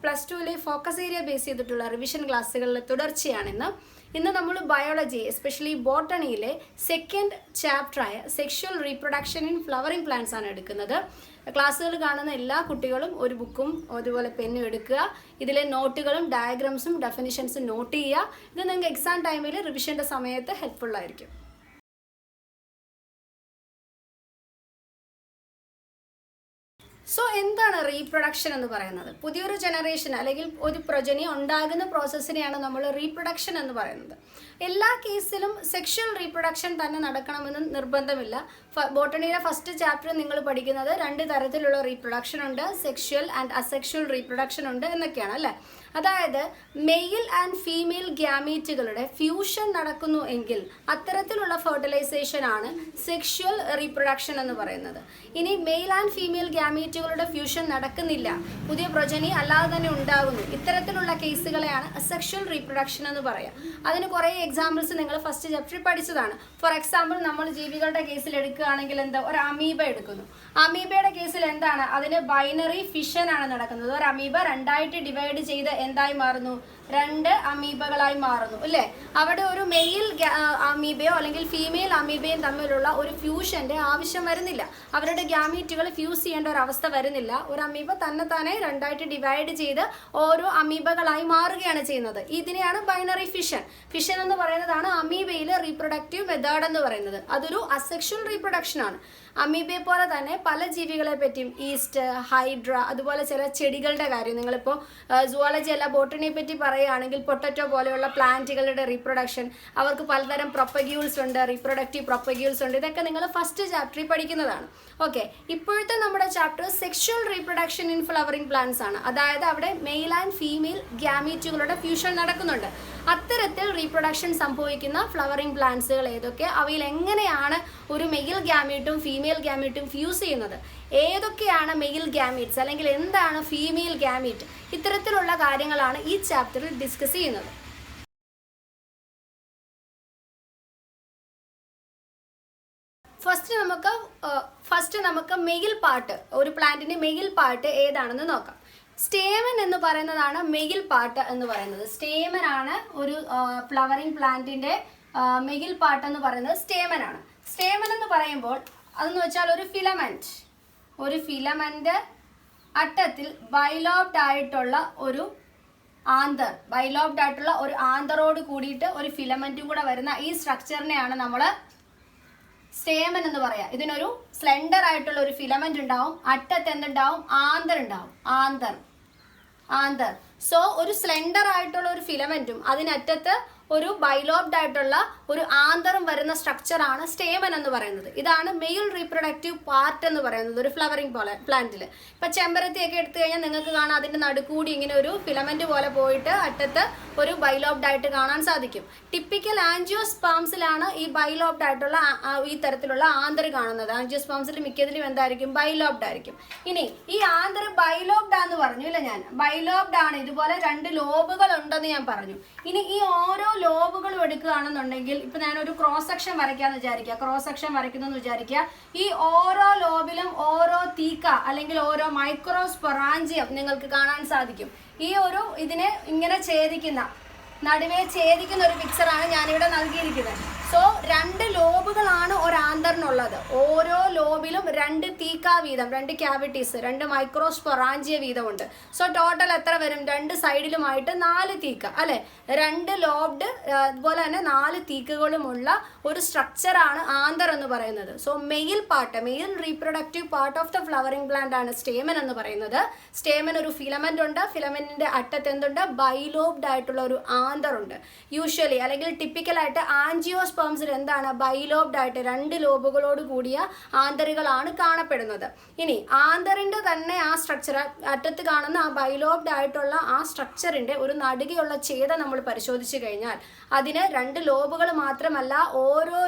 Plus ടുവിലെ focus area base ചെയ്തിട്ടുള്ള revision ക്ലാസ്സുകളിലെ തുടർച്ചയാണിന്ന്. ഇന്ന് നമ്മൾ ബയോളജി എസ്പെഷ്യലി ബോട്ടണിയിലെ സെക്കൻഡ് ചാപ്റ്ററായ sexual reproduction in flowering plants ആണ് എടുക്കുന്നത്. ക്ലാസ്സുകൾ കാണുന്ന എല്ലാ കുട്ടികളും ഒരു ബുക്കും അതുപോലെ പെന്നും എടുക്കുക. ഇതിലെ നോട്ടുകളും ഡയഗ്രാംസും ഡെഫിനിഷൻസും നോട്ട് ചെയ്യുക. ഇത് നിങ്ങൾക്ക് എക്സാം ടൈമിൽ റിവിഷൻ്റെ സമയത്ത് ഹെൽപ്ഫുള്ളായിരിക്കും. സോ എന്താണ് റീപ്രൊഡക്ഷൻ എന്ന് പറയുന്നത്? പുതിയൊരു ജനറേഷൻ അല്ലെങ്കിൽ ഒരു പ്രൊജനി ഉണ്ടാകുന്ന പ്രോസസ്സിനെയാണ് നമ്മൾ റീപ്രൊഡക്ഷൻ എന്ന് പറയുന്നത്. എല്ലാ കേസിലും സെക്ഷൽ റീപ്രൊഡക്ഷൻ തന്നെ നടക്കണമെന്ന് നിർബന്ധമില്ല. ബോട്ടണിയുടെ ഫസ്റ്റ് ചാപ്റ്റർ നിങ്ങൾ പഠിക്കുന്നത് 2 തരത്തിലുള്ള റീപ്രൊഡക്ഷൻ ഉണ്ട്, സെക്ഷൽ ആൻഡ് അസെക്ഷൽ റീപ്രൊഡക്ഷൻ ഉണ്ട് എന്നൊക്കെയാണ് അല്ലേ. അതായത് മെയിൽ ആൻഡ് ഫീമെയിൽ ഗ്യാമീറ്റുകളുടെ ഫ്യൂഷൻ നടക്കുന്നു എങ്കിൽ അത്തരത്തിലുള്ള ഫെർട്ടിലൈസേഷൻ ആണ് സെക്ഷൽ റീപ്രൊഡക്ഷൻ എന്ന് പറയുന്നത്. ഇനി മെയിൽ ആൻഡ് ഫീമെയിൽ ഗ്യാമീറ്റുകളുടെ ഫ്യൂഷൻ നടക്കുന്നില്ല, പുതിയ പ്രൊജനി അല്ലാതെ തന്നെ ഉണ്ടാകുന്നു, ഇത്തരത്തിലുള്ള കേസുകളെയാണ് അസെക്ഷൽ റീപ്രൊഡക്ഷൻ എന്ന് പറയാം. അതിന് കുറേ എക്സാമ്പിൾസ് നിങ്ങൾ ഫസ്റ്റ് ചാപ്റ്ററിൽ പഠിച്ചതാണ്. ഫോർ എക്സാമ്പിൾ നമ്മൾ ജീവികളുടെ കേസിൽ എടുക്കുകയാണെങ്കിൽ എന്താ, ഒരു അമീബ എടുക്കുന്നു. അമീബയുടെ കേസിൽ എന്താണ്, അതിന് ബൈനറി ഫിഷൻ ആണ് നടക്കുന്നത്. ഒരു അമീബ 2ആയിട്ട് ഡിവൈഡ് ചെയ്ത് എന്തായി മാറുന്നു, 2 അമീബകളായി മാറുന്നു അല്ലേ. അവിടെ ഒരു മെയിൽ അമീബയോ അല്ലെങ്കിൽ ഫീമെയിൽ അമീബയും തമ്മിലുള്ള ഒരു ഫ്യൂഷന്റെ ആവശ്യം വരുന്നില്ല. അവരുടെ ഗ്യാമീറ്റുകൾ ഫ്യൂസ് ചെയ്യേണ്ട ഒരു അവസ്ഥ വരുന്നില്ല. ഒരു അമീബ തന്നെ 2ആയിട്ട് ഡിവൈഡ് ചെയ്ത് ഓരോ അമീബകളായി മാറുകയാണ് ചെയ്യുന്നത്. ഇതിനെയാണ് ബൈനറി ഫിഷൻ. ഫിഷൻ എന്ന് പറയുന്നതാണ് അമീബയിലെ റീപ്രൊഡക്റ്റീവ് മെത്തേഡ് എന്ന് പറയുന്നത്. അതൊരു അസെക്ഷൽ റീപ്രൊഡക്ഷൻ ആണ്. അമീബയെ പോലെ തന്നെ പല ജീവികളെ പറ്റിയും, ഈസ്റ്റ്, ഹൈഡ്ര, അതുപോലെ ചില ചെടികളുടെ കാര്യം നിങ്ങളിപ്പോൾ സുവോളജി അല്ല ബോട്ടണിയെ പറ്റി പറയുകയാണെങ്കിൽ പൊട്ടറ്റോ പോലെയുള്ള പ്ലാന്റുകളുടെ റീപ്രൊഡക്ഷൻ, അവർക്ക് പലതരം പ്രൊപ്പഗ്യൂൾസ് ഉണ്ട്, റീപ്രൊഡക്റ്റീവ് പ്രൊപ്പഗ്യൂൾസ് ഉണ്ട്. ഇതൊക്കെ നിങ്ങൾ ഫസ്റ്റ് ചാപ്റ്ററിൽ പഠിക്കുന്നതാണ്. ഓക്കെ, ഇപ്പോഴത്തെ നമ്മുടെ chapter sexual reproduction in flowering plants ആണ്. അതായത് അവിടെ മെയിൽ ആൻഡ് ഫീമെയിൽ ഗ്യാമീറ്റുകളുടെ ഫ്യൂഷൻ നടക്കുന്നുണ്ട്. അത്തരത്തിൽ റീപ്രൊഡക്ഷൻ സംഭവിക്കുന്ന ഫ്ലവറിംഗ് പ്ലാന്റ്സുകൾ ഏതൊക്കെ, അവയിൽ എങ്ങനെയാണ് ഒരു മെയിൽ ഗ്യാമീറ്റും ഫീമെയിൽ ഗ്യാമീറ്റും ഫ്യൂസ് ചെയ്യുന്നത്, ഏതൊക്കെയാണ് മെയിൽ ഗ്യാമീറ്റ്സ് അല്ലെങ്കിൽ എന്താണ് ഫീമെയിൽ ഗ്യാമീറ്റ്, ഇത്തരത്തിലുള്ള കാര്യങ്ങളാണ് ഈ ചാപ്റ്ററിൽ ഡിസ്കസ് ചെയ്യുന്നത്. ഫസ്റ്റ് നമുക്ക് മെയിൽ പാർട്ട്, ഒരു പ്ലാന്റിന്റെ മെയിൽ പാർട്ട് ഏതാണെന്ന് നോക്കാം. സ്റ്റേമൻ എന്ന് പറയുന്നതാണ് മെയിൽ പാർട്ട് എന്ന് പറയുന്നത്. സ്റ്റേമൻ ആണ് ഒരു ഫ്ലവറിംഗ് പ്ലാന്റിന്റെ മെയിൽ പാർട്ട് എന്ന് പറയുന്നത് സ്റ്റേമൻ ആണ്. സ്റ്റേമൻ എന്ന് പറയുമ്പോൾ അതെന്ന് വെച്ചാൽ ഒരു ഫിലമെന്റ് അറ്റത്തിൽ ബൈലോബ്ഡ് ആയിട്ടുള്ള ഒരു ആന്തറോട് കൂടിയിട്ട് ഒരു ഫിലമെന്റും കൂടെ വരുന്ന ഈ സ്ട്രക്ചറിനെയാണ് നമ്മൾ സ്റ്റേമൻ എന്ന് പറയാം. ഇതിനൊരു സ്ലെൻഡർ ആയിട്ടുള്ള ഒരു ഫിലമെന്റ് ഉണ്ടാവും, അറ്റത്ത് എന്തുണ്ടാവും, ആന്തർ ഉണ്ടാവും. ആന്തർ സോ ഒരു സ്ലെൻഡർ ആയിട്ടുള്ള ഒരു ഫിലമെന്റും അതിനറ്റത്ത് ഒരു ബൈലോബ്ഡ് ആയിട്ടുള്ള ഒരു ആന്തറും വരുന്ന സ്ട്രക്ചറാണ് സ്റ്റേമൻ എന്ന് പറയുന്നത്. ഇതാണ് മെയിൽ റീപ്രൊഡക്റ്റീവ് പാർട്ട് എന്ന് പറയുന്നത് ഒരു ഫ്ലവറിംഗ് പ്ലാന്റിൽ. ഇപ്പം ചെമ്പരത്തിയൊക്കെ എടുത്തു കഴിഞ്ഞാൽ നിങ്ങൾക്ക് കാണാം അതിൻ്റെ നടുക്കൂടി ഇങ്ങനെ ഒരു ഫിലമെന്റ് പോലെ പോയിട്ട് അറ്റത്ത് ഒരു ബൈലോബ്ഡ് ആയിട്ട് കാണാൻ സാധിക്കും. ടിപ്പിക്കൽ ആൻജിയോസ്പേംസിലാണ് ഈ ബൈലോബ്ഡ് ആയിട്ടുള്ള ഈ തരത്തിലുള്ള ആന്തർ കാണുന്നത്. ആൻജിയോസ്പേംസിൽ മിക്കതിലും എന്തായിരിക്കും, ബൈലോബ്ഡ് ആയിരിക്കും. ഇനി ഈ ആന്തർ ബൈലോബ്ഡ് ആണെന്ന് പറഞ്ഞു ഇല്ല, ഞാൻ ബൈലോബ്ഡ് ആണ്, ഇതുപോലെ 2 ലോബുകൾ ഉണ്ടെന്ന് ഞാൻ പറഞ്ഞു. ഇനി ഈ ഓരോ ലോബുകളും എടുക്കുകയാണെന്നുണ്ടെങ്കിൽ ഇപ്പൊ ഞാനൊരു ക്രോസ് സെക്ഷൻ വരയ്ക്കാന്ന് വിചാരിക്കുക, ക്രോസ് സെക്ഷൻ വരയ്ക്കുന്നു വിചാരിക്കുക. ഈ ഓരോ ലോബിലും ഓരോ തീക്ക അല്ലെങ്കിൽ ഓരോ മൈക്രോസ്പൊറാഞ്ചിയം നിങ്ങൾക്ക് കാണാൻ സാധിക്കും. ഈ ഒരു ഇതിനെ ഇങ്ങനെ നടുവേ ഛേദിക്കുന്ന ഒരു പിക്ചറാണ് ഞാനിവിടെ നൽകിയിരിക്കുന്നത്. സോ 2 ലോബുകളാണ് ഒരു ആന്തറിനുള്ളത്. ഓരോ ലോബിലും 2 തീക്ക വീതം, 2 ക്യാവിറ്റീസ്, 2 മൈക്രോസ്പൊറാഞ്ചിയ വീതമുണ്ട്. സോ ടോട്ടൽ എത്ര വരും, 2 സൈഡിലുമായിട്ട് 4 തീക്ക അല്ലെ. 2 ലോബ്ഡ് അതുപോലെ തന്നെ 4 തീക്കകളുമുള്ള ഒരു സ്ട്രക്ചറാണ് ആന്തർ എന്ന് പറയുന്നത്. So mail reproductive part of the flowering plant ആണ് സ്റ്റേമൻ എന്ന് പറയുന്നത്. സ്റ്റേമൻ ഒരു ഫിലമെന്റ് ഉണ്ട്, ഫിലമെന്റിന്റെ അറ്റത്ത് എന്തുണ്ട്, ബൈലോബ്ഡ് ആയിട്ടുള്ള ഒരു ആന്തർ ഉണ്ട്. യൂഷ്വലി അല്ലെങ്കിൽ ടിപ്പിക്കലായിട്ട് ആൻജിയോസ്പേംസിൽ എന്താണ്, ബൈലോബ്ഡ് ആയിട്ട് 2 ലോബുകളോട് കൂടിയ ആന്തറുകളാണ് കാണപ്പെടുന്നത്. ഇനി ആന്തറിന്റെ തന്നെ ആ സ്ട്രക്ചർ, അറ്റത്ത് കാണുന്ന ആ ബൈലോബ്ഡ് ആയിട്ടുള്ള ആ സ്ട്രക്ചറിന്റെ ഒരു നടുകയുള്ള ഛേദ നമ്മൾ പരിശോധിച്ചു കഴിഞ്ഞാൽ അതിന് 2 ലോബുകൾ മാത്രമല്ല, ഓരോ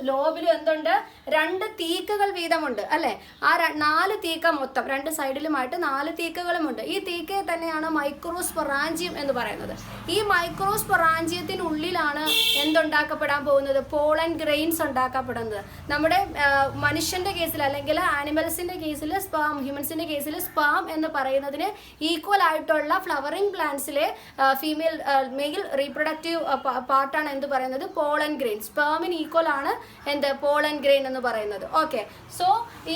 ലോബിലും എന്തുണ്ട്, 2 തീക്കകൾ വീതമുണ്ട് അല്ലെ. ആ 4 തീക്ക മൊത്തം 2 സൈഡിലുമായിട്ട് 4 തീക്കകളുമുണ്ട്. ഈ തീക്കയെ തന്നെയാണ് മൈക്രോസ്പൊറാഞ്ചിയം എന്ന് പറയുന്നത്. ഈ മൈക്രോസ്പൊറാഞ്ചിയത്തിനുള്ളിലാണ് എന്തുണ്ടാക്കപ്പെടാൻ പോകുന്നത്, പോകുന്നത്? പോളൻ ഗ്രെയിൻസ് ഉണ്ടാക്കപ്പെടുന്നത്. നമ്മുടെ മനുഷ്യന്റെ കേസിൽ അല്ലെങ്കിൽ ആനിമൽസിന്റെ കേസിൽ സ്പേം, ഹ്യൂമൻസിന്റെ കേസിൽ സ്പേം എന്ന് പറയുന്നതിന് ഈക്വൽ ആയിട്ടുള്ള ഫ്ലവറിംഗ് പ്ലാന്റ്സിലെ മെയിൽ റീപ്രൊഡക്റ്റീവ് പാർട്ടാണ് എന്ത് പറയുന്നത്? Pollen grain. സ്പേമിന് ഈക്വൽ ആണ് എന്ത്? പോളൻ ഗ്രെയിൻ എന്ന് പറയുന്നത്. ഓക്കെ, സോ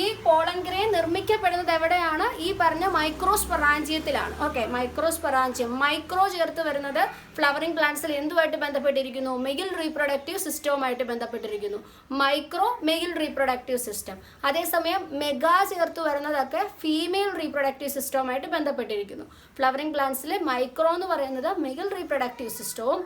ഈ പോളൻ ഗ്രെയിൻ നിർമ്മിക്കപ്പെടുന്നത് എവിടെയാണ്? ഈ പറഞ്ഞ മൈക്രോസ്പൊറാഞ്ചിയത്തിലാണ്. Okay, microsporangium. മൈക്രോ ചേർത്ത് വരുന്നത് ഫ്ലവറിംഗ് പ്ലാന്റ്സിൽ എന്തുമായിട്ട് ബന്ധപ്പെട്ടിരിക്കുന്നു? മെയിൽ റീപ്രൊഡക്റ്റീവ് സിസ്റ്റവുമായിട്ട് ബന്ധപ്പെട്ടിരിക്കുന്നു. Micro mail reproductive system. അതേസമയം മെഗാ ചേർത്ത് വരുന്നതൊക്കെ ഫീമെയിൽ റീപ്രൊഡക്റ്റീവ് സിസ്റ്റവുമായിട്ട് ബന്ധപ്പെട്ടിരിക്കുന്നു. ഫ്ലവറിംഗ് പ്ലാന്റ്സിൽ മൈക്രോ എന്ന് പറയുന്നത് മെയിൽ റീപ്രൊഡക്റ്റീവ് സിസ്റ്റവും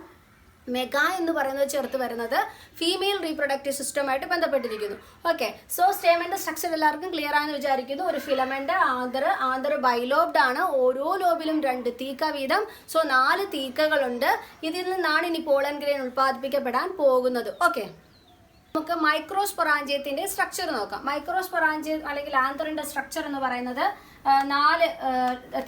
മെഗാ എന്ന് പറയുന്നത് ചേർത്ത് വരുന്നത് ഫീമെയിൽ റീപ്രൊഡക്റ്റീവ് സിസ്റ്റവുമായിട്ട് ബന്ധപ്പെട്ടിരിക്കുന്നു. ഓക്കെ, സോ സ്റ്റേമന്റെ സ്ട്രക്ചർ എല്ലാവർക്കും ക്ലിയർ ആണെന്ന് വിചാരിക്കുന്നു. ഒരു ഫിലമെന്റ്, ആന്തർ ബൈലോബ്ഡ് ആണ്. ഓരോ ലോബിലും 2 തീക്ക വീതം. സോ 4 തീക്കകളുണ്ട്. ഇതിൽ നിന്നാണ് ഇനി പോളൻ ഗ്രെയിൻ ഉൽപ്പാദിപ്പിക്കപ്പെടാൻ പോകുന്നത്. ഓക്കെ, നമുക്ക് മൈക്രോസ്പൊറാഞ്ചിയത്തിന്റെ സ്ട്രക്ചർ നോക്കാം. മൈക്രോസ്പൊറാഞ്ചിയം അല്ലെങ്കിൽ ആന്തറിന്റെ സ്ട്രക്ചർ എന്ന് പറയുന്നത് 4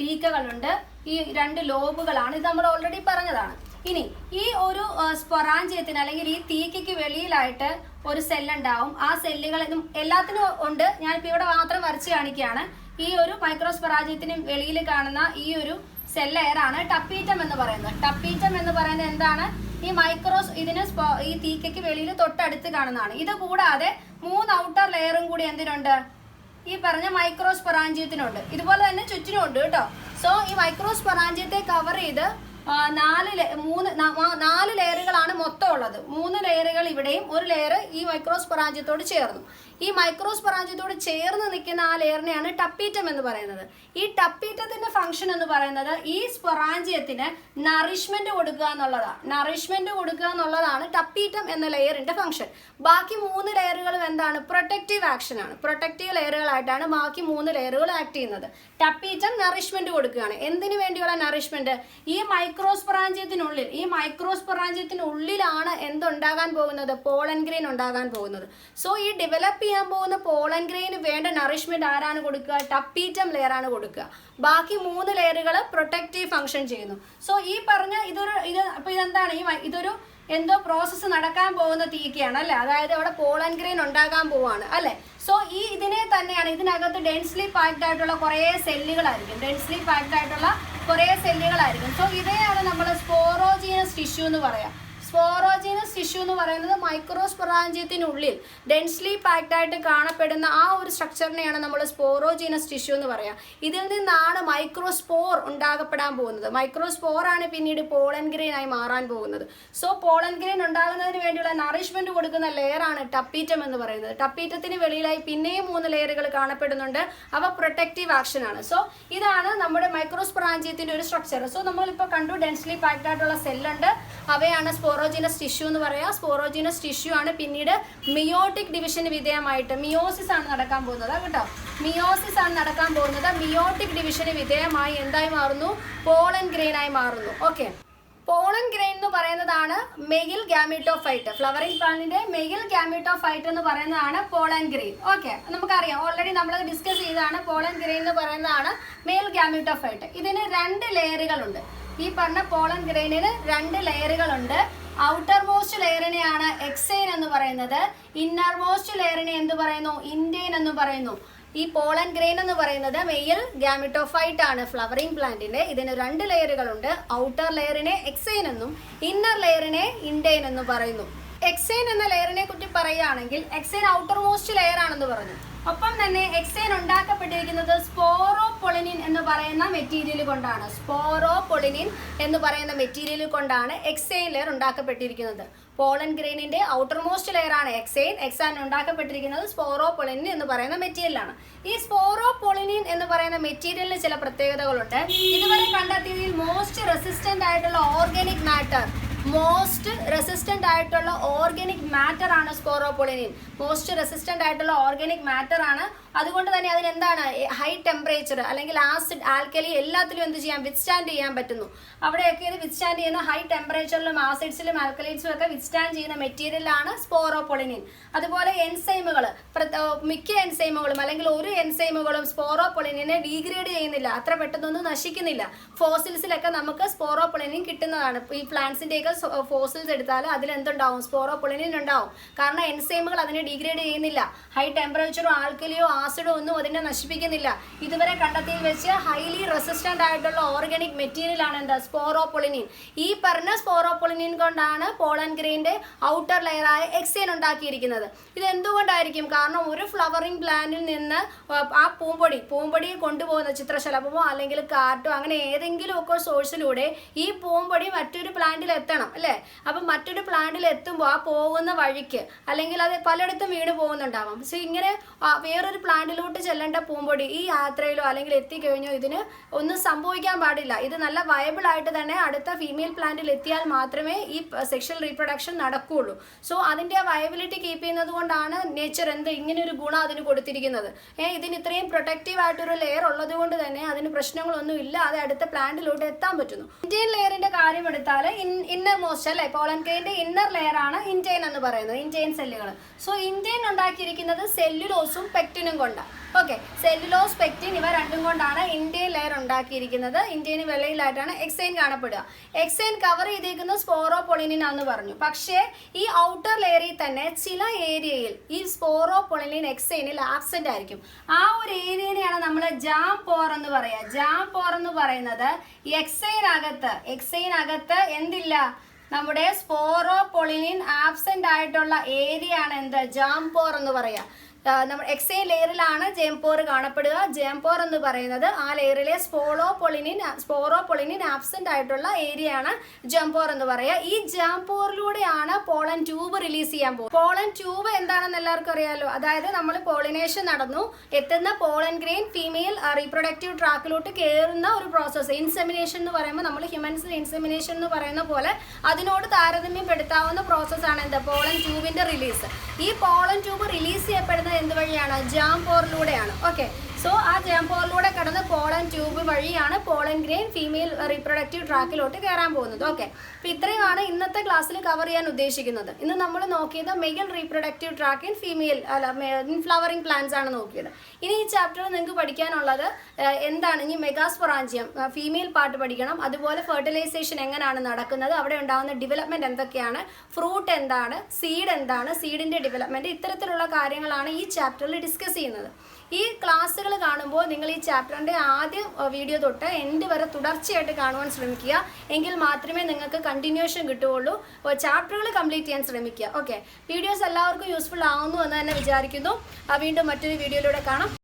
തീക്കകളുണ്ട്. ഈ 2 ലോബുകളാണ്. ഇത് നമ്മൾ ഓൾറെഡി പറഞ്ഞതാണ്. ഇനി ഈ ഒരു സ്പൊറാഞ്ചിയത്തിന് അല്ലെങ്കിൽ ഈ തീക്കയ്ക്ക് വെളിയിലായിട്ട് ഒരു സെല്ലുണ്ടാവും. ആ സെല്ലുകൾ എല്ലാത്തിനും ഉണ്ട്. ഞാനിപ്പോൾ ഇവിടെ മാത്രം വരച്ച് കാണിക്കുകയാണ്. ഈ ഒരു മൈക്രോസ്പൊറാഞ്ചിയത്തിന് വെളിയിൽ കാണുന്ന ഈ ഒരു സെൽ ലെയറാണ് ടപ്പീറ്റം എന്ന് പറയുന്നത്. ടപ്പീറ്റം എന്ന് പറയുന്നത് എന്താണ്? ഈ ഇതിന് ഈ തീക്കയ്ക്ക് വെളിയിൽ തൊട്ടടുത്ത് കാണുന്നതാണ്. ഇത് കൂടാതെ 3 ഔട്ടർ ലെയറും കൂടി എന്തിനുണ്ട്? ഈ പറഞ്ഞ മൈക്രോസ്പൊറാഞ്ചിയത്തിനുണ്ട്. ഇതുപോലെ തന്നെ ചുറ്റിനും ഉണ്ട് കേട്ടോ. സോ ഈ മൈക്രോസ്പൊറാഞ്ചിയത്തെ കവർ ചെയ്ത് 4 ലെയറുകളാണ് മൊത്തം ഉള്ളത്. 3 ലെയറുകൾ ഇവിടെയും 1 ലെയർ ഈ മൈക്രോസ്പൊറാഞ്ചിയത്തോട് ചേർന്നു. ഈ മൈക്രോസ്പൊറാഞ്ചിയത്തോട് ചേർന്ന് നിൽക്കുന്ന ആ ലെയറിനെയാണ് ടപ്പീറ്റം എന്ന് പറയുന്നത്. ഈ ടപ്പീറ്റത്തിന്റെ ഫംഗ്ഷൻ എന്ന് പറയുന്നത് ഈ സ്പൊറാഞ്ചിയത്തിന് നറിഷ്മെന്റ് കൊടുക്കുക എന്നുള്ളതാണ്. നറിഷ്മെന്റ് കൊടുക്കുക എന്നുള്ളതാണ് ടപ്പീറ്റം എന്ന ലെയറിന്റെ ഫംഗ്ഷൻ. ബാക്കി 3 ലെയറുകളും എന്താണ്? പ്രൊട്ടക്റ്റീവ് ആക്ഷൻ ആണ്. പ്രൊട്ടക്റ്റീവ് ലെയറുകളായിട്ടാണ് ബാക്കി 3 ലെയറുകൾ ആക്ട് ചെയ്യുന്നത്. ടപ്പീറ്റം നറിഷ്മെന്റ് കൊടുക്കുകയാണ്. എന്തിനു വേണ്ടിയുള്ള നറിഷ്മെന്റ്? ഈ മൈക്രോസ്പൊറാഞ്ചിയത്തിനുള്ളിലാണ് എന്തുണ്ടാകാൻ പോകുന്നത്? പോളൻ ഗ്രെയിൻ ഉണ്ടാകാൻ പോകുന്നത്. സോ ഈ ഡെവലപ്പ് ചെയ്യാൻ പോകുന്ന പോളൻ ഗ്രെയിന് വേണ്ട നറിഷ്മെന്റ് ആരാണ് കൊടുക്കുക? ടപ്പീറ്റം ലെയർ ആണ് കൊടുക്കുക. ബാക്കി 3 ലെയറുകൾ പ്രൊട്ടക്റ്റീവ് ഫംഗ്ഷൻ ചെയ്യുന്നു. സോ ഈ പറഞ്ഞ ഇതെന്താണ്? ഇതൊരു എന്തോ പ്രോസസ്സ് നടക്കാൻ പോകുന്ന തീക്കയാണ് അല്ലെ? അതായത് അവിടെ പോളൻ ഗ്രെയിൻ ഉണ്ടാകാൻ പോവാണ് അല്ലെ? സോ ഇതിനെ തന്നെയാണ്, ഇതിനകത്ത് ഡെൻസ്ലി പാക്ഡ് ആയിട്ടുള്ള കുറേ സെല്ലുകളായിരിക്കും. സോ ഇവയാണ് നമ്മൾ സ്പോറോജീനസ് ടിഷ്യൂ എന്ന് പറയാം. സ്പോറോജീനസ് ടിഷ്യൂ എന്ന് പറയുന്നത് മൈക്രോസ്പൊറാഞ്ചിയത്തിനുള്ളിൽ ഡെൻസ്ലി പാക്ഡ് ആയിട്ട് കാണപ്പെടുന്ന ആ ഒരു സ്ട്രക്ചറിനെയാണ് നമ്മൾ സ്പോറോജീനസ് ടിഷ്യൂ എന്ന് പറയാം. ഇതിൽ നിന്നാണ് മൈക്രോസ്പോർ ഉണ്ടാകപ്പെടാൻ പോകുന്നത്. മൈക്രോസ്പോറാണ് പിന്നീട് പോളൻ ഗ്രെയിൻ ആയി മാറാൻ പോകുന്നത്. സോ പോളൻ ഗ്രെയിൻ ഉണ്ടാകുന്നതിന് വേണ്ടിയുള്ള നറിഷ്മെന്റ് കൊടുക്കുന്ന ലെയറാണ് ടപ്പീറ്റം എന്ന് പറയുന്നത്. ടപ്പീറ്റത്തിന് വെളിയിലായി പിന്നെയും 3 ലെയറുകൾ കാണപ്പെടുന്നുണ്ട്. അവ പ്രൊട്ടക്റ്റീവ് ആക്ഷൻ ആണ്. സോ ഇതാണ് നമ്മുടെ മൈക്രോസ്പൊറാഞ്ചിയത്തിന്റെ ഒരു സ്ട്രക്ചർ. സോ നമ്മളിപ്പോൾ കണ്ടു ഡെൻസ്ലി പാക്ഡ് ആയിട്ടുള്ള സെല്ലുണ്ട്. അവയാണ് സ്പോറോജീനസ് ടിഷ്യൂ എന്ന് പറയാം. സ്പോറോജീനസ് ടിഷ്യൂ ആണ് പിന്നീട് മിയോട്ടിക് ഡിവിഷന് വിധേയമായിട്ട് മിയോസിസ് ആണ് നടക്കാൻ പോകുന്നത് കേട്ടോ. മിയോട്ടിക് ഡിവിഷന് വിധേയമായി എന്തായി മാറുന്നു? പോളൻ ഗ്രെയിൻ ആയി മാറുന്നു. ഓക്കെ, പോളൻ ഗ്രെയിൻ എന്ന് പറയുന്നതാണ് മെയിൽ ഗാമീറ്റോഫൈറ്റ്. ഫ്ലവറിംഗ് പ്ലാന്റിന്റെ മെയിൽ ഗാമീറ്റോഫൈറ്റ് എന്ന് പറയുന്നതാണ് പോളൻ ഗ്രെയിൻ. ഓക്കെ, നമുക്കറിയാം, ഓൾറെഡി നമ്മൾ ഡിസ്കസ് ചെയ്തതാണ്. പോളൻ ഗ്രെയിൻ എന്ന് പറയുന്നതാണ് മെയിൽ ഗാമീറ്റോഫൈറ്റ്. ഇതിന് 2 ലെയറുകളുണ്ട്. ഈ പറഞ്ഞ പോളൻ ഗ്രെയിനിന് 2 ലെയറുകളുണ്ട്. ഔട്ടർ മോസ്റ്റ് ലെയറിനെയാണ് എക്സൈൻ എന്ന് പറയുന്നത്. ഇന്നർ മോസ്റ്റ് ലെയറിനെ എന്ത് പറയുന്നു? ഇൻഡെയിൻ എന്ന് പറയുന്നു. ഈ പോളൻ ഗ്രെയിൻ എന്ന് പറയുന്നത് മെയിൽ ഗാമീറ്റോഫൈറ്റ് ആണ് ഫ്ലവറിംഗ് പ്ലാന്റിന്റെ. ഇതിന് 2 ലെയറുകളുണ്ട്. ഔട്ടർ ലെയറിനെ എക്സൈൻ എന്നും ഇന്നർ ലെയറിനെ ഇൻഡെയിൻ എന്നും പറയുന്നു. എക്സൈൻ എന്ന ലെയറിനെ കുറിച്ച് പറയുകയാണെങ്കിൽ എക്സൈൻ ഔട്ടർ മോസ്റ്റ് ലെയർ ആണെന്ന് പറഞ്ഞു. ഒപ്പം തന്നെ എക്സൈൻ ഉണ്ടാക്കപ്പെട്ടിരിക്കുന്നത് സ്പോറോപൊളിനിൻ എന്ന് പറയുന്ന മെറ്റീരിയൽ കൊണ്ടാണ്. എക്സൈൻ ലെയർ ഉണ്ടാക്കപ്പെട്ടിരിക്കുന്നത്. പോളൻ ഗ്രെയിനിന്റെ ഔട്ടർ മോസ്റ്റ് ലെയർ ആണ് എക്സൈൻ. എക്സൈൻ ഉണ്ടാക്കപ്പെട്ടിരിക്കുന്നത് സ്പോറോപൊളിനിൻ എന്ന് പറയുന്ന മെറ്റീരിയലാണ്. ഈ സ്പോറോപൊളിനിൻ എന്ന് പറയുന്ന മെറ്റീരിയലിന് ചില പ്രത്യേകതകളുണ്ട്. ഇതുവരെ കണ്ടെത്തിയതിൽ മോസ്റ്റ് റെസിസ്റ്റന്റ് ആയിട്ടുള്ള ഓർഗാനിക് മാറ്റർ ആണ് സ്പോറോപൊളിനിൻ. അതുകൊണ്ട് തന്നെ അതിനെന്താണ് ഹൈ ടെമ്പറേച്ചർ അല്ലെങ്കിൽ ആസിഡ് ആൽക്കലി എല്ലാത്തിലും എന്ത് ചെയ്യാൻ വിത്ത്സ്റ്റാൻഡ് ചെയ്യാൻ പറ്റുന്നു. അവിടെയൊക്കെ ഇത് വിത്ത്സ്റ്റാൻഡ് ചെയ്യുന്ന ഹൈ ടെമ്പറേച്ചറിലും ആസിഡ്സിലും ആൽക്കലൈറ്റ്സിലും ഒക്കെ വിത്ത്സ്റ്റാൻഡ് ചെയ്യുന്ന മെറ്റീരിയലാണ് സ്പോറോപൊളിനിൻ. അതുപോലെ എൻസൈമുകൾ, മിക്ക എൻസൈമുകളും അല്ലെങ്കിൽ ഒരു എൻസൈമുകളും സ്പോറോപൊളിനിനെ ഡീഗ്രേഡ് ചെയ്യുന്നില്ല, അത്ര പെട്ടെന്നൊന്നും നശിക്കുന്നില്ല. ഫോസിൽസിലൊക്കെ നമുക്ക് സ്പോറോപൊളിനിൻ കിട്ടുന്നതാണ്. ഈ പ്ലാന്റ്സിന്റെയൊക്കെ ഫോസിൽസ് എടുത്താൽ അതിൽ എന്തുണ്ടാവും? സ്പോറോപൊളിനിൻ ഉണ്ടാവും. കാരണം എൻസൈമുകൾ അതിനെ ഡീഗ്രേഡ് ചെയ്യുന്നില്ല. ഹൈ ടെമ്പറേച്ചറോ ആൽക്കലിയോ ആസിഡോ ഒന്നും അതിനെ നശിപ്പിക്കുന്നില്ല. ഇതുവരെ കണ്ടെത്തിയിൽ വെച്ച് ഹൈലി റെസിസ്റ്റന്റ് ആയിട്ടുള്ള ഓർഗാനിക് മെറ്റീരിയൽ ആണ് എന്താ? സ്പോറോപൊളിനിൻ. ഈ പറഞ്ഞ സ്പോറോപൊളിനിൻ കൊണ്ടാണ് പോളൻ ഗ്രെയിൻ്റെ ഔട്ടർ ലെയറായ എക്സൈൻ ഉണ്ടാക്കിയിരിക്കുന്നത്. ഇത് എന്തുകൊണ്ടായിരിക്കും? കാരണം ഒരു ഫ്ലവറിംഗ് പ്ലാന്റിൽ നിന്ന് ആ പൂമ്പൊടിയെ കൊണ്ടുപോകുന്ന ചിത്രശലഭമോ അല്ലെങ്കിൽ കാറ്റോ അങ്ങനെ ഏതെങ്കിലും ഒക്കെ സോഴ്സിലൂടെ ഈ പൂമ്പൊടി മറ്റൊരു പ്ലാന്റിൽ എത്തണം അല്ലേ? അപ്പം മറ്റൊരു പ്ലാന്റിൽ എത്തുമ്പോൾ ആ പോകുന്ന വഴിക്ക് അല്ലെങ്കിൽ അത് പലയിടത്തും വീണ് പോകുന്നുണ്ടാവാം. സോ ഇങ്ങനെ വേറൊരു പ്ലാന്റിലോട്ട് ചെല്ലേണ്ട പൂമ്പൊടി ഈ യാത്രയിലോ അല്ലെങ്കിൽ എത്തിക്കഴിഞ്ഞോ ഇതിന് ഒന്നും സംഭവിക്കാൻ പാടില്ല. ഇത് നല്ല വയബിൾ ആയിട്ട് തന്നെ അടുത്ത ഫീമെയിൽ പ്ലാന്റിൽ എത്തിയാൽ മാത്രമേ ഈ സെക്ഷൽ റീപ്രൊഡക്ഷൻ നടക്കുകയുള്ളൂ. സോ അതിൻ്റെ വയബിലിറ്റി കീപ്പ് ചെയ്യുന്നത് കൊണ്ടാണ് നേച്ചർ ഇങ്ങനെ ഒരു ഗുണം അതിന് കൊടുത്തിരിക്കുന്നത്. ഇതിന് ഇത്രയും പ്രൊട്ടക്റ്റീവ് ആയിട്ടൊരു ലെയർ ഉള്ളത് കൊണ്ട് തന്നെ അതിന് പ്രശ്നങ്ങളൊന്നും ഇല്ലാതെ അടുത്ത പ്ലാന്റിലോട്ട് എത്താൻ പറ്റുന്നു. ഇന്ത്യൻ ലെയറിന്റെ കാര്യം എടുത്താൽ ഇന്നർ മോസ്റ്റ് അല്ലെ, പോളൻ ഗ്രെയിൻ്റെ ഇന്നർ ലെയർ ആണ് ഇന്ത്യൻ എന്ന് പറയുന്നത്, ഇന്ത്യൻ സെല്ലുകൾ. സോ ഇന്ത്യൻ ഉണ്ടാക്കിയിരിക്കുന്നത് സെല്ലുലോസും പെക്റ്റിനും കൊണ്ടാണ്. ഓക്കെ, സെല്ലുലോസ് പെക്റ്റിൻ ഇവ രണ്ടും കൊണ്ടാണ് ഇന്ത്യൻ ലെയർ ഉണ്ടാക്കിയിരിക്കുന്നത്. ഇന്ത്യന് വെള്ളയിലായിട്ടാണ് എക്സൈൻ കാണപ്പെടുക. എക്സൈൻ കവർ ചെയ്തിരിക്കുന്നത് സ്പോറോപൊളിനിൻ ആണെന്ന് പറഞ്ഞു. പക്ഷേ ഈ ഔട്ടർ ലെയറിൽ തന്നെ ചില ഏരിയയിൽ ഈ സ്പോറോപൊളിനിൻ എക്സൈനിൽ ആബ്സെന്റ് ആയിരിക്കും. ആ ഒരു ഏരിയനെയാണ് നമ്മൾ ജാം പോർ എന്ന് പറയുക. ജാം പോർ എന്ന് പറയുന്നത് എക്സൈനകത്ത് എന്തില്ല? നമ്മുടെ സ്പോറോപൊളിനിൻ ആബ്സെന്റ് ആയിട്ടുള്ള ഏരിയ ആണ് എന്ത്? ജാം പോർ എന്ന് പറയുക. നമ്മുടെ എക്സൈൻ ലെയറിലാണ് ജേംപോർ കാണപ്പെടുക. ജേംപോർ എന്ന് പറയുന്നത് ആ ലെയറിലെ സ്പോറോപൊളിനിൻ ആബ്സെന്റ് ആയിട്ടുള്ള ഏരിയ ആണ് ജംപോർ എന്ന് പറയുക. ഈ ജാംപോറിലൂടെയാണ് പോളൻ ട്യൂബ് റിലീസ് ചെയ്യാൻ പോകുന്നത്. പോളൻ ട്യൂബ് എന്താണെന്ന് എല്ലാവർക്കും അറിയാലോ. അതായത് നമ്മൾ പോളിനേഷൻ നടന്നു എത്തുന്ന പോളൻ ഗ്രെയിൻ ഫീമെയിൽ റീപ്രൊഡക്റ്റീവ് ട്രാക്കിലോട്ട് കയറുന്ന ഒരു പ്രോസസ്സ്. ഇൻസെമിനേഷൻ എന്ന് പറയുമ്പോൾ നമ്മൾ ഹ്യൂമൻസിൽ ഇൻസെമിനേഷൻ എന്ന് പറയുന്ന പോലെ അതിനോട് താരതമ്യപ്പെടുത്താവുന്ന പ്രോസസ്സാണ് എന്താ? പോളൻ ട്യൂബിന്റെ റിലീസ്. ഈ പോളൻ ട്യൂബ് റിലീസ് ചെയ്യപ്പെടുന്നത് എന്ത് വഴിയാണ്? ജാംപോറിലൂടെയാണ്. ഓക്കെ, സോ ആ ജാംപോറിലൂടെ കടന്ന് പോളൻ ട്യൂബ് വഴിയാണ് പോളൻ ഗ്രെയിൻ ഫീമെയിൽ റീപ്രൊഡക്റ്റീവ് ട്രാക്കിലോട്ട് കയറാൻ പോകുന്നത്. ഓക്കെ, അപ്പോൾ ഇത്രയുമാണ് ഇന്നത്തെ ക്ലാസ്സിൽ കവർ ചെയ്യാൻ ഉദ്ദേശിക്കുന്നത്. ഇന്ന് നമ്മൾ നോക്കിയത് mail reproductive track in flowering plants ആണ് നോക്കിയത്. ഇനി ഈ ചാപ്റ്ററിൽ നിങ്ങൾക്ക് പഠിക്കാനുള്ളത് എന്താണ്? ഇനി മെഗാസ്പൊറാഞ്ചിയം ഫീമെയിൽ പാർട്ട് പഠിക്കണം. അതുപോലെ ഫെർട്ടിലൈസേഷൻ എങ്ങനെയാണ് നടക്കുന്നത്, അവിടെ ഉണ്ടാകുന്ന ഡെവലപ്മെന്റ് എന്തൊക്കെയാണ്, ഫ്രൂട്ട് എന്താണ്, സീഡ് എന്താണ്, സീഡിന്റെ ഡെവലപ്മെന്റ്, ഇത്തരത്തിലുള്ള കാര്യങ്ങളാണ് ഈ ചാപ്റ്ററിൽ ഡിസ്കസ് ചെയ്യുന്നത്. ഈ ക്ലാസ്സുകൾ കാണുമ്പോൾ നിങ്ങൾ ഈ ചാപ്റ്ററിൻ്റെ ആദ്യ വീഡിയോ തൊട്ട് എൻഡ് വരെ തുടർച്ചയായിട്ട് കാണുവാൻ ശ്രമിക്കുക. എങ്കിൽ മാത്രമേ നിങ്ങൾക്ക് കണ്ടിന്യൂഷൻ കിട്ടുകയുള്ളൂ. ചാപ്റ്ററുകൾ കംപ്ലീറ്റ് ചെയ്യാൻ ശ്രമിക്കുക. ഓക്കെ, വീഡിയോസ് എല്ലാവർക്കും യൂസ്ഫുൾ ആവുന്നു എന്ന് തന്നെ വിചാരിക്കുന്നു. വീണ്ടും മറ്റൊരു വീഡിയോയിലൂടെ കാണാം.